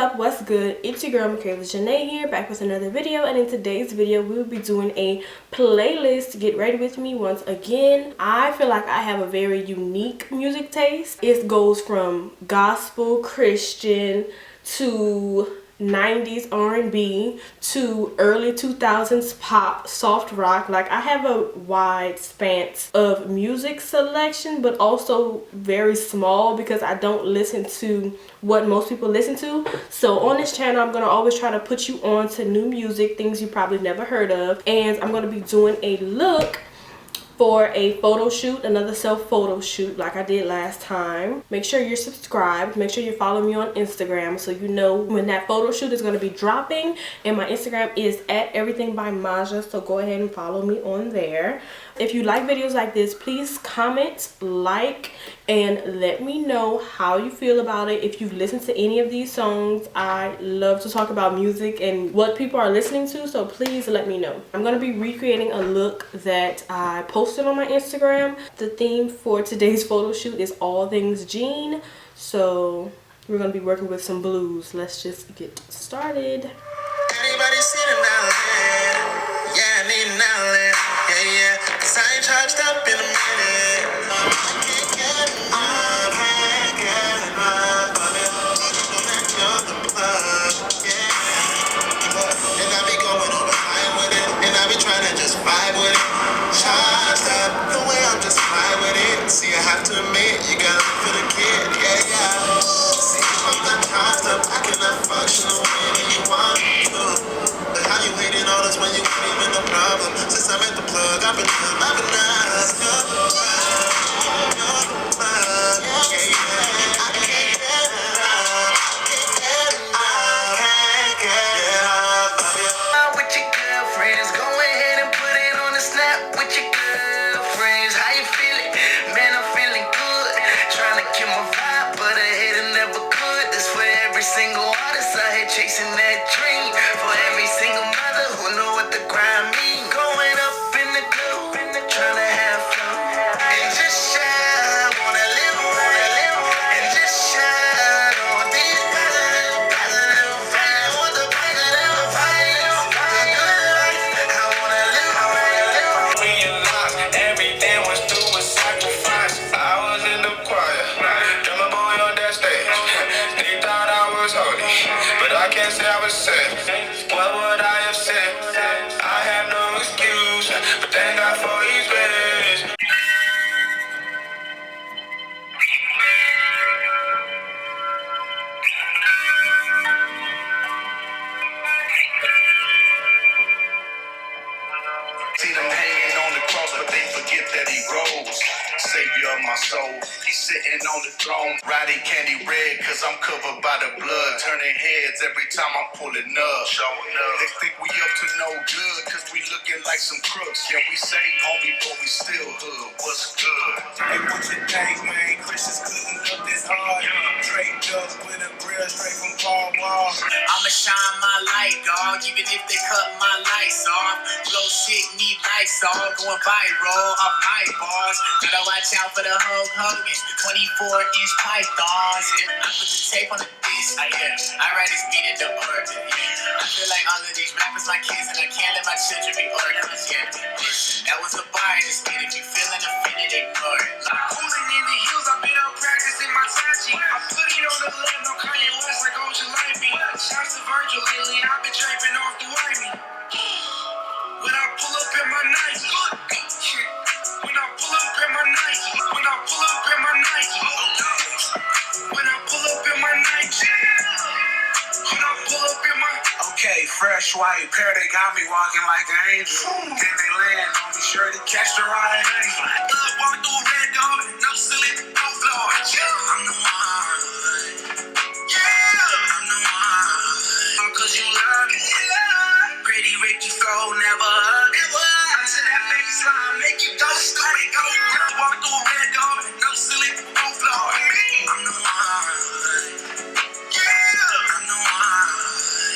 up? What's good? It's your girl Janae here, back with another video, and in today's video we will be doing a playlist. Get ready with me once again. I feel like I have a very unique music taste. It goes from gospel, Christian, to 90s R&B to early 2000s pop, soft rock. Like, I have a wide span of music selection, but also very small because I don't listen to what most people listen to. So on this channel, I'm gonna always try to put you on to new music, things you probably never heard of, and I'm gonna be doing a look for a photo shoot, another self photo shoot like I did last time. Make sure you're subscribed, make sure you follow me on Instagram so you know when that photo shoot is going to be dropping, and my Instagram is at everything by Maja, so go ahead and follow me on there. If you like videos like this, please comment, like, and let me know how you feel about it. If you've listened to any of these songs, I love to talk about music and what people are listening to, so please let me know. I'm going to be recreating a look that I posted on my Instagram. The theme for today's photo shoot is all things Jean, so we're going to be working with some blues. Let's just get started. Anybody seen it now? Yeah, I need an outlet. Yeah. 'Cause I ain't charged up in a minute. I can't get enough of it. Know that you're the plug. Yeah. And I be going overtime with it. And I be trying to just vibe with it. Charged up the way I'm just vibe with it. See, I have to admit, you gotta look for the kid. Yeah. See, if I'm not charged up, I cannot function the way that you want to. But how you hating on us when you ain't even the problem? Since I met the plug, I've been nice. You're the plug. Yeah. I can't get enough. I can't get enough of you. With your girlfriends, go ahead and put it on the snap with your girlfriends. How you feeling? Man, I'm feeling good. Trying to kill my vibe, but I hate it never could. This for every single artist out here chasing that dream. For every single mother who know what the grind mean. Going up in the club, trying to have fun. And just shine, wanna live, and just shine on these positive vibes. Want the positive vibes, the good life. I wanna live. Everything was through a sacrifice. I was in the choir, got my boy on that stage. They thought I was holy, but I can't say I was saved. What would I have said? I have no excuse, but thank God for His grace. See them hanging on the cross, but they forget that He rose. Savior of my soul, He's sitting on the throne, riding candy red, cause I'm covered by the blood, turning heads every time I'm pulling up. They think we up to no good, cause we looking like some crooks. Yeah, we say homie, but we still hood. What's good? Hey, what you think, man? Christians couldn't look this hard. Draped up with a grill straight from Paul Wall. I'ma shine my light, dog, even if they cut my lights off. Blow shit, need lights off, going viral off my bars. Gotta watch out for the Hulk Hogan's 24-inch pythons. I put the tape on the disc, I write this beat in the order. I feel like all of these rappers my kids, and I can't let my children be orphans. Listen, that was a bar in this beat. If you feeling offended, ignore it. Cruising in the hills, I've been out practicing my Tachi. I put it on the left, no Kanye West, like oh you like me. Shouts to Virgil lately, I've been draping off the wifey. When I pull up in my Nike, when I pull up in my Nike, when I pull up in my Nike, when I pull up in my Nike, when I pull up in my. Okay, fresh white pair, they got me walking like an angel. Then they land on me, sure to catch the right angle. Walk through a red dog, no silly, no floor. I'm the one. Yeah, I'm the one. Cause you love me. Pretty Ricky flow, never hug. To that baseline, make you go stupid, go. Walk through a red dog, no silly, no floor. I'm the one. Yeah, I'm the one.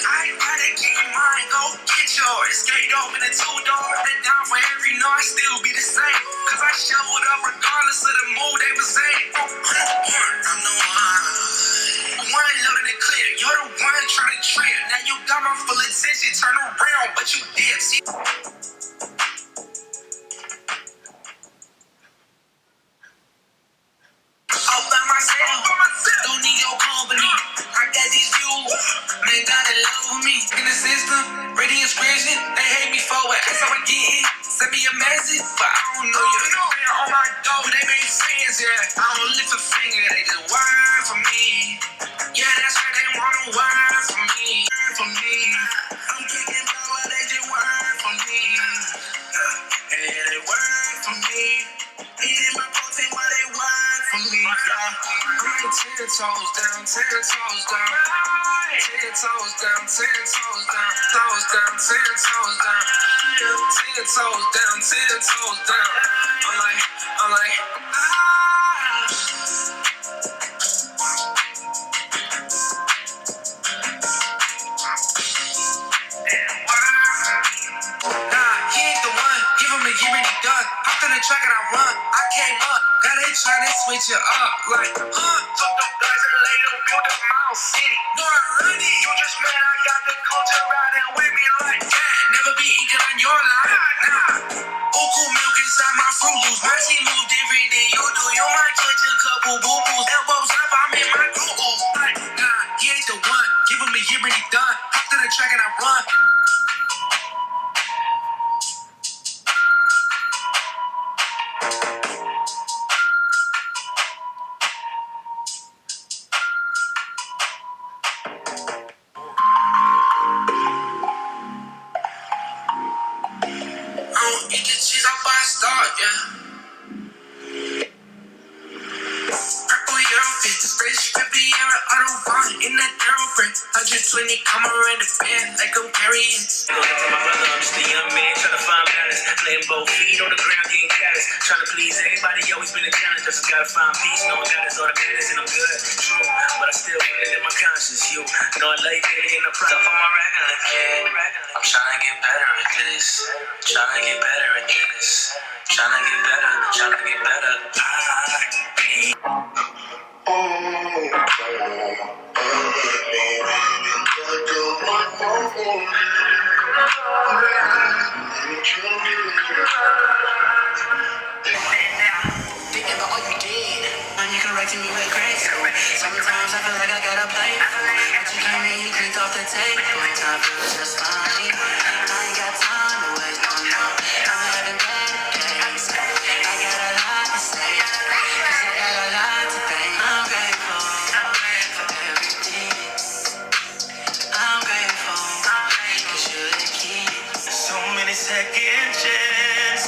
I ain't gotta get mine, go get yours. Skate over the two-door, let down for every no, I still be the same. Cause I showed up regardless of the mood they was in. I'm the one. One loaded and clear, you're the one got my full attention. Turn around, but you dip. See, all by myself. Don't need your company. I got these views. Man, gotta love me. In the system, ready inscription. They hate me for it. That's how I get it. Send me a message, but I don't know you. On my door, they make sense, yeah. I don't lift a finger, they just word for me. Yeah, that's right, they want a word for me. Word for me. I'm kicking power, they just word for me. Yeah, they word for me. Eating my protein while they word for me. Yeah. I'm 10 toes down, 10 toes down. 10 toes down, 10 toes down. Toes down, 10 toes down. 10 toes down, 10 toes down. I'm like, nah, he ain't the one. Give him a year and he done. Hopped on the track and I run. I came up. Now they tryna switch it up. Like, took them guys and laid them, build a mouse city. No, I run it. You just man, I got the culture riding with me like that. Never be eating on your line. Nah. Oku milk inside my fruit loops. My team move different than you do. You might catch a couple boo-boos. Elbows up, I'm in my goo-goos. Like, nah, he ain't the one. Give him a year and he done. Hopped on the track and I run. I don't eat the cheese, I buy a star, yeah. Purple Euro fit, fresh Riviera, auto bond in that thoroughbred. 120, come around the band like I'm carrying. Go back to my brother, I'm just a young man trying to find balance. Playing both feet on the ground, getting callous. Trying to please everybody, always been a challenge. Just gotta find peace, knowing God is all that matters, and I'm good. True, but I still feel it in my conscience. You know I like it in the process. I'm a regular kid. I'm trying to get better at this. Trying to get better at this. Trying to get better, trying to get better. You can write to me with grace. Sometimes I feel like I gotta play. But you came in, you clicked off the tape. One time feels just fine. I ain't got time to waste, no, no. I'm having better days. I got a lot to say. 'Cause I got a lot to thank. I'm grateful for everything. I'm grateful 'cause you're the key. So many second chances.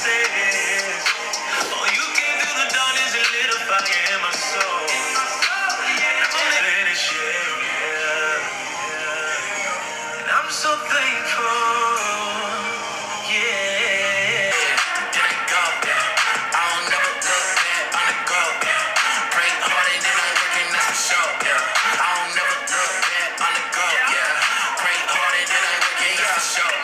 Oh, you came through the darkness and lit a fire in my soul. And I'm so thankful. Yeah. Did it go? I don't never look back on the go. Pray harder than I working, that's for sure. I don't never look back on the go. Pray harder than I working, that's for sure.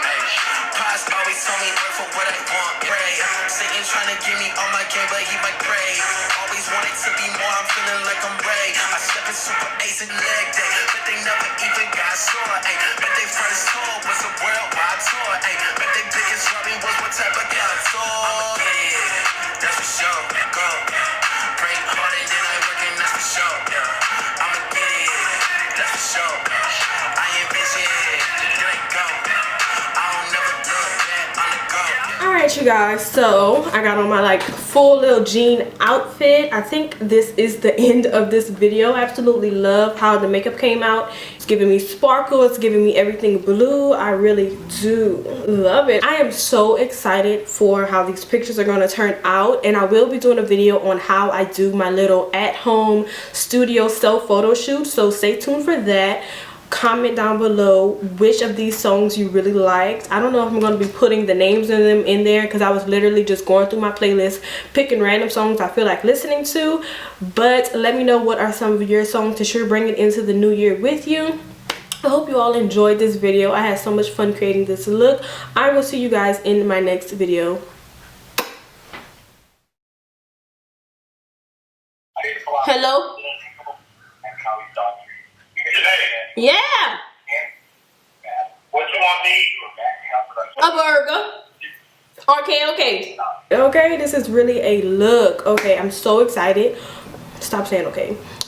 Pops always told me work for what I want. Pray. Satan trying to give me all my game, but he might pray. Always wanted to be more, I'm feeling like I'm Ray. I step in super ace in leg day, but they never even got sore. But they first tour was a worldwide tour. But they biggest robbery was what type of gun tour. I'ma get it, that's for sure. Go. Pray harder than I working, that's for sure. I'ma get it, that's for sure. I envision it, there it go. I don't never look back on the go. Alright, you guys, so I got on my like full little jean outfit. I think this is the end of this video. I absolutely love how the makeup came out. It's giving me sparkle, it's giving me everything blue. I really do love it. I am so excited for how these pictures are going to turn out, and I will be doing a video on how I do my little at-home studio self photo shoot, so stay tuned for that. Comment down below which of these songs you really liked. I don't know if I'm going to be putting the names of them in there because I was literally just going through my playlist picking random songs I feel like listening to, but let me know what are some of your songs to sure bring it into the new year with you. I hope you all enjoyed this video. I had so much fun creating this look. I will see you guys in my next video. Hello? Yeah. a burger. Okay. Okay, this is really a look. Okay, I'm so excited. Stop saying okay.